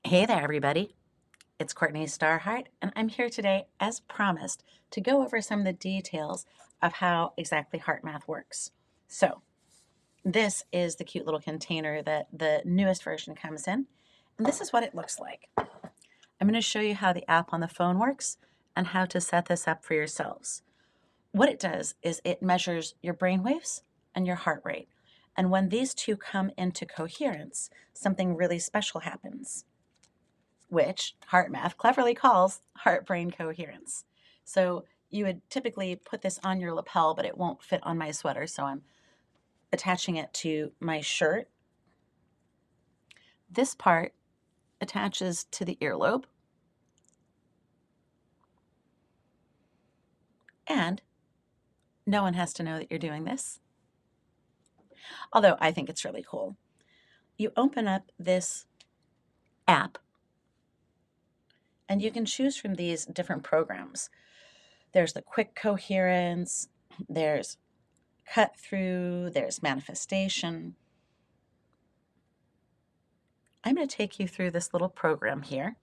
Hey there, everybody. It's Courtney Starhart, and I'm here today, as promised, to go over some of the details of how exactly HeartMath works. So, this is the cute little container that the newest version comes in, and this is what it looks like. I'm going to show you how the app on the phone works and how to set this up for yourselves. What it does is it measures your brain waves and your heart rate. And when these two come into coherence, something really special happens, which HeartMath cleverly calls heart-brain coherence. So you would typically put this on your lapel, but it won't fit on my sweater, so I'm attaching it to my shirt. This part attaches to the earlobe, and no one has to know that you're doing this, although I think it's really cool. You open up this app, and you can choose from these different programs. There's the quick coherence, there's cut through, there's manifestation. I'm going to take you through this little program here.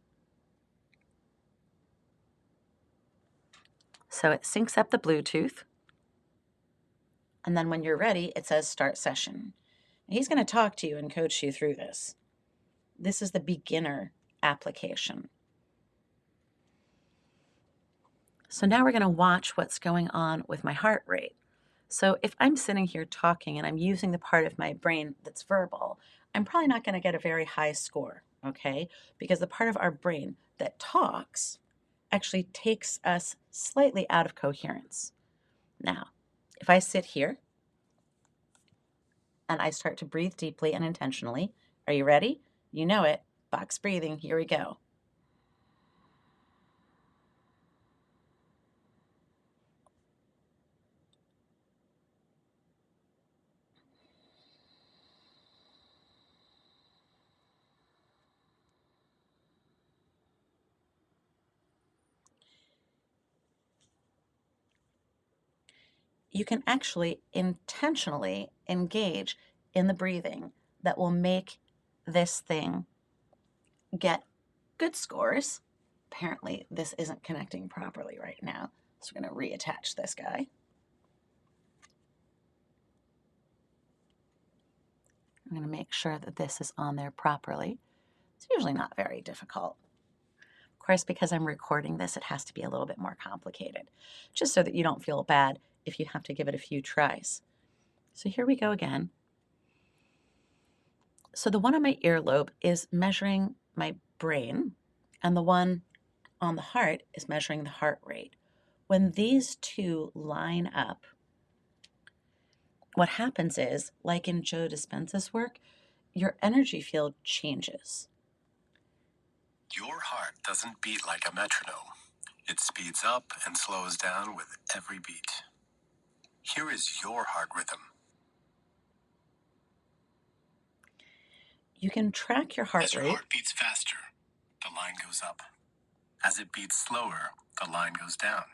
So it syncs up the Bluetooth, and then when you're ready, it says start session. He's going to talk to you and coach you through this. This is the beginner application. So now we're going to watch what's going on with my heart rate. So if I'm sitting here talking and I'm using the part of my brain that's verbal, I'm probably not going to get a very high score, okay? Because the part of our brain that talks actually takes us slightly out of coherence. Now, if I sit here and I start to breathe deeply and intentionally, are you ready? You know it. Box breathing. Here we go. You can actually intentionally engage in the breathing that will make this thing get good scores. Apparently, this isn't connecting properly right now, so we're going to reattach this guy. I'm going to make sure that this is on there properly. It's usually not very difficult. Of course, because I'm recording this, it has to be a little bit more complicated, just so that you don't feel bad if you have to give it a few tries. So here we go again. So the one on my earlobe is measuring my brain, and the one on the heart is measuring the heart rate. When these two line up, what happens is, like in Joe Dispenza's work, your energy field changes. Your heart doesn't beat like a metronome. It speeds up and slows down with every beat. Here is your heart rhythm. You can track your heart As your rate. heart beats faster, the line goes up. As it beats slower, the line goes down.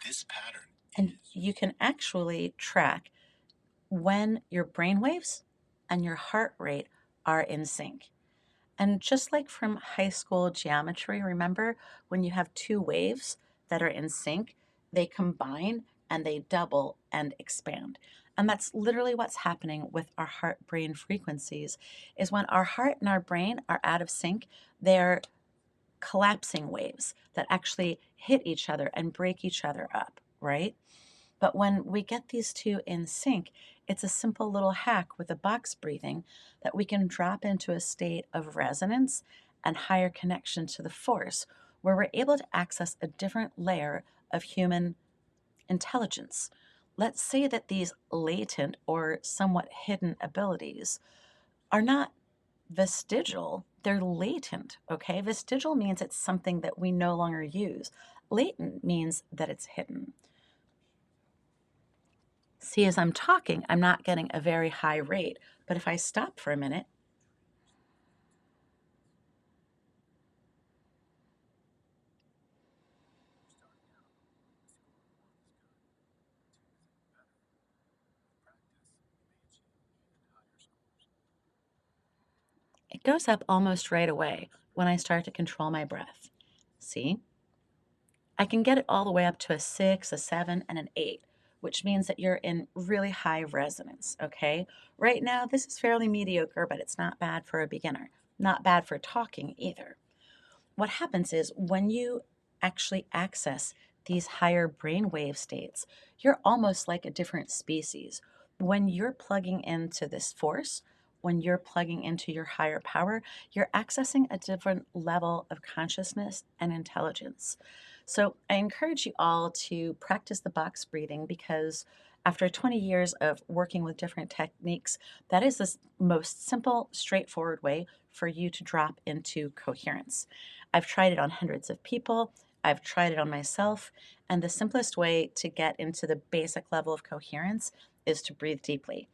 This pattern And you can actually track when your brain waves and your heart rate are in sync. And just like from high school geometry, remember when you have two waves that are in sync, they combine and they double and expand. And that's literally what's happening with our heart brain frequencies is when our heart and our brain are out of sync, they're collapsing waves that actually hit each other and break each other up, right? But when we get these two in sync, it's a simple little hack with a box breathing that we can drop into a state of resonance and higher connection to the force, where we're able to access a different layer of human intelligence. Let's say that these latent or somewhat hidden abilities are not vestigial, they're latent, okay? Vestigial means it's something that we no longer use. Latent means that it's hidden. See, as I'm talking, I'm not getting a very high rate, but if I stop for a minute, It goes up almost right away when I start to control my breath. See? I can get it all the way up to a 6, a 7, and an 8, which means that you're in really high resonance, okay? Right now, this is fairly mediocre, but it's not bad for a beginner. Not bad for talking either. What happens is when you actually access these higher brainwave states, you're almost like a different species. When you're plugging into this force, when you're plugging into your higher power, you're accessing a different level of consciousness and intelligence. So I encourage you all to practice the box breathing because after 20 years of working with different techniques, that is the most simple, straightforward way for you to drop into coherence. I've tried it on hundreds of people. I've tried it on myself. And the simplest way to get into the basic level of coherence is to breathe deeply.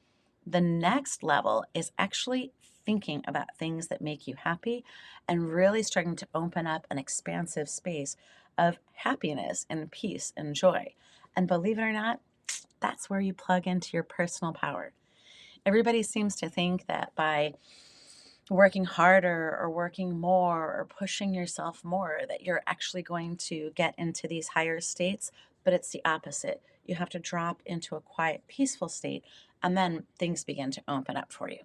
The next level is actually thinking about things that make you happy and really starting to open up an expansive space of happiness and peace and joy. And believe it or not, that's where you plug into your personal power. Everybody seems to think that by working harder or working more or pushing yourself more that you're actually going to get into these higher states, but it's the opposite. You have to drop into a quiet, peaceful state, and then things begin to open up for you.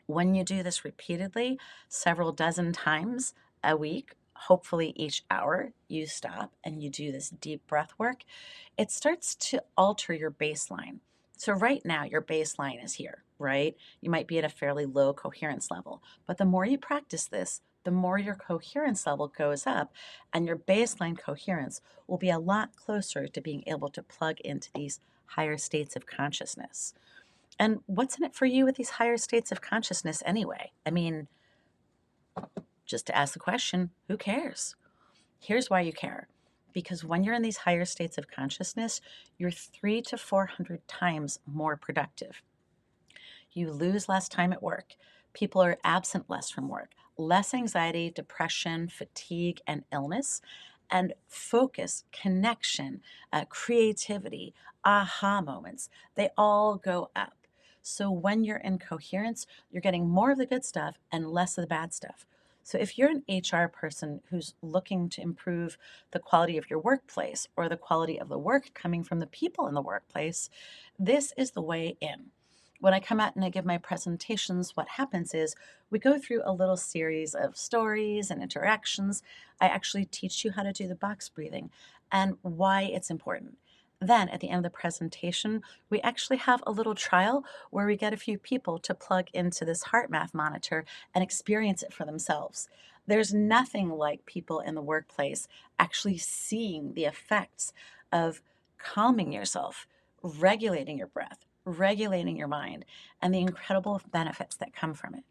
When you do this repeatedly, several dozen times a week, hopefully each hour, you stop and you do this deep breath work, it starts to alter your baseline. So, right now, your baseline is here, right? You might be at a fairly low coherence level, but the more you practice this, the more your coherence level goes up, and your baseline coherence will be a lot closer to being able to plug into these higher states of consciousness. And what's in it for you with these higher states of consciousness anyway? I mean, just to ask the question, who cares? Here's why you care. Because when you're in these higher states of consciousness, you're 3 to 400 times more productive. You lose less time at work. People are absent less from work. Less anxiety, depression, fatigue, and illness. And focus, connection, creativity, aha moments, they all go up. So when you're in coherence, you're getting more of the good stuff and less of the bad stuff. So if you're an HR person who's looking to improve the quality of your workplace or the quality of the work coming from the people in the workplace, this is the way in. When I come out and I give my presentations, what happens is we go through a little series of stories and interactions. I actually teach you how to do the box breathing and why it's important. Then at the end of the presentation, we actually have a little trial where we get a few people to plug into this heart math monitor and experience it for themselves. There's nothing like people in the workplace actually seeing the effects of calming yourself, regulating your breath, regulating your mind, and the incredible benefits that come from it.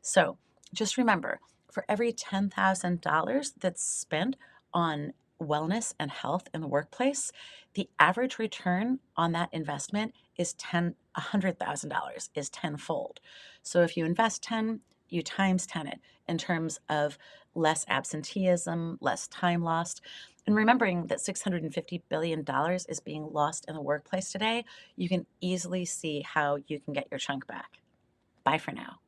So just remember, for every $10,000 that's spent on wellness and health in the workplace, the average return on that investment is $100,000 is tenfold. So if you invest 10, you times 10 it in terms of less absenteeism, less time lost. And remembering that $650 billion is being lost in the workplace today, you can easily see how you can get your chunk back. Bye for now.